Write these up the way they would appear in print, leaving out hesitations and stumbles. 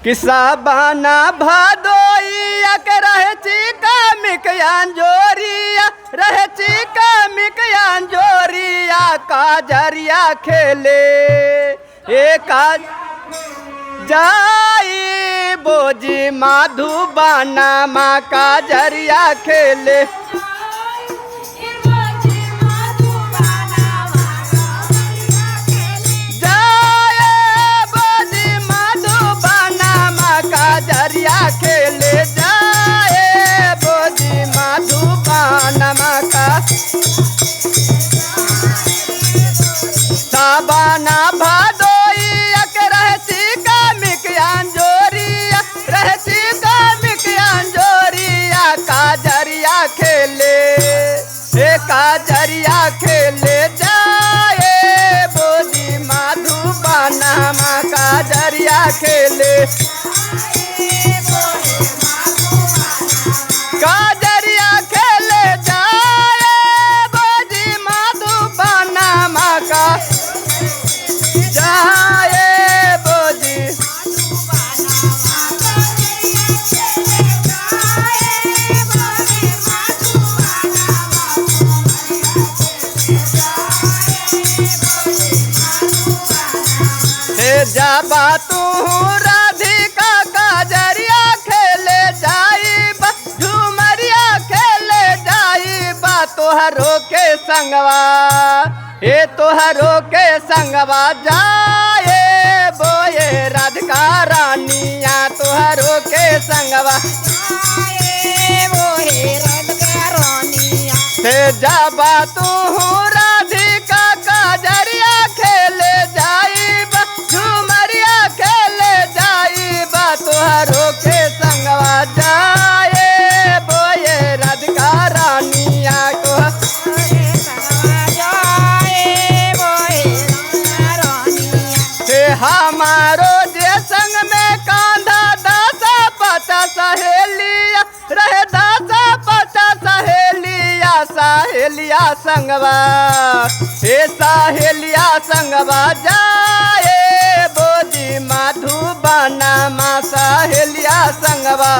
किस्सा बाना भादोइया के रहे चिका मिकयांजोरिया रहे चिका मिकयांजोरिया काजरिया खेले काज जाई बोजी माधुबाना माँ काजरिया खेले काजरिया खेले जाए बोजी माधुबाना माँ का साबाना भादोइया के रहती का मिकयांजोरिया रहती का मिकयांजोरिया काजरिया खेले काजरिया खेले जाए बोजी माधुबाना माँ काजरिया खेले काजरिया खेले जाए बोजी माधुबाना माँ का जाए बोजी जाबा तू राधिका काजरिया खेले जाई झूमरिया खेले जाई बा तोहरो के संगवा तोहरो के संगवा जाए बोए राधिका रानिया तोहरो के संगवा बोए राधिका रानिया जाबा तू राधिका काजरिया खेले जाई झूमरिया खेले जाई बा तोहरो के संगवा जाए बोए राधिका रानिया को हमारो जे संग में कांधा दासा पचा सहेलिया रहे दासा पचा सहेलिया सहेलिया संगवा सहेलिया संगवा जाए बोजी माधुबाना माँ सहेलिया संगवा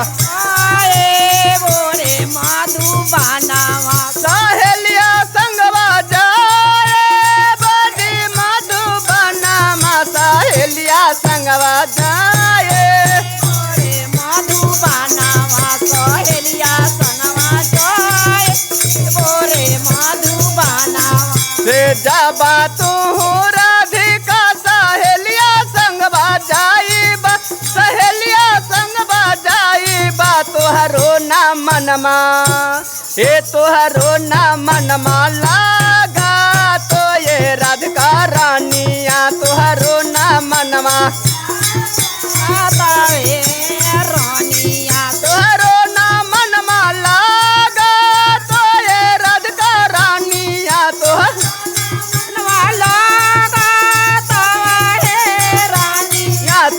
बोरे माधुबाना माँ सहेलिया संगवा जाए बोजी माधुबाना माँ सहेलिया संगवा जाए माधुबाना माँ सहेलिया संगवा जाए बोरे माधुबाना से जाबा तू राधिका सहेलिया संगवा जाई सहेलिया संगवा जाई बा तोहरो ना मनमा तोहरो ना मनमा लागा तो ये राधिका रानिया तोहरो ना मनमा रानिया तोहरो ना मनमा लागा तो ये राधिका रानिया तोहर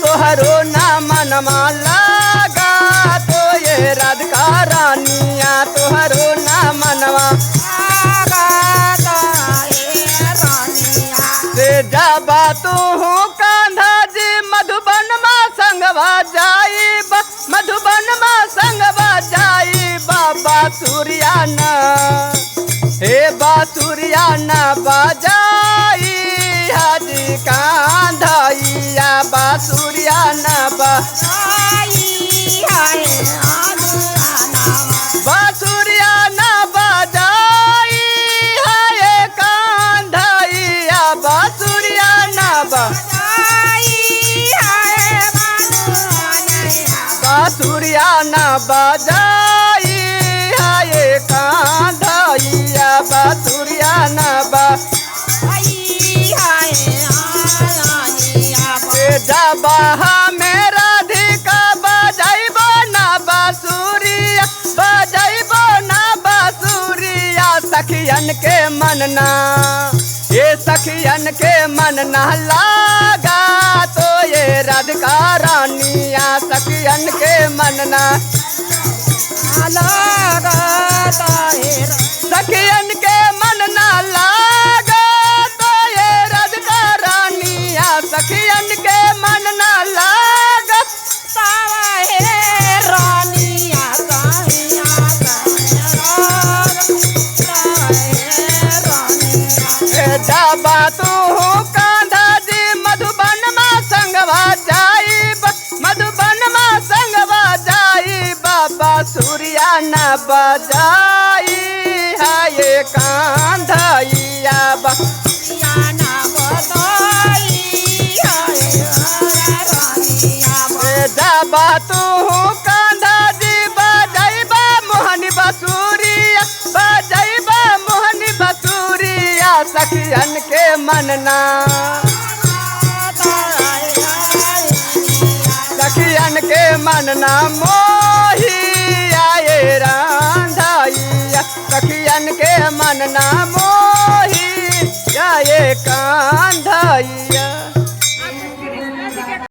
तोहरो ना मनमा लागा तो ये राधिका रानिया तोहरो ना मनवा से जाबा तू कांधा जी मधुबन माँ संगवा जाई मधुबन माँ संगवा जाई बाबा सूर्याना बासुरियाना बाजाई हाजी कांधाइया बासुरियाना बाजाई बासुरियाना बाजाई हाय कांधाइया बासुरियाना बासुरियाना बाजाई हाय कांधाइया बासुरियाना जबा में राधिका बजाइबो ना बासुरिया बजाइबो ना बासुरिया सखियन के मनना ये सखियन के मनना लागा तो ये राधिका रानिया सखियन के मनना लागा सखियन के मनना लागा तो ये राधिका रानिया सखियन के मनना लागा बजाई है ये कांधैया जब तू कांधा जी बजैबा मोहनी बसूरिया बजैबा मोहनी बसूरिया सखियन के मनना सखियन के मनना मोही आए रांधाइया सखियन के मनना मोही आए कांधैया।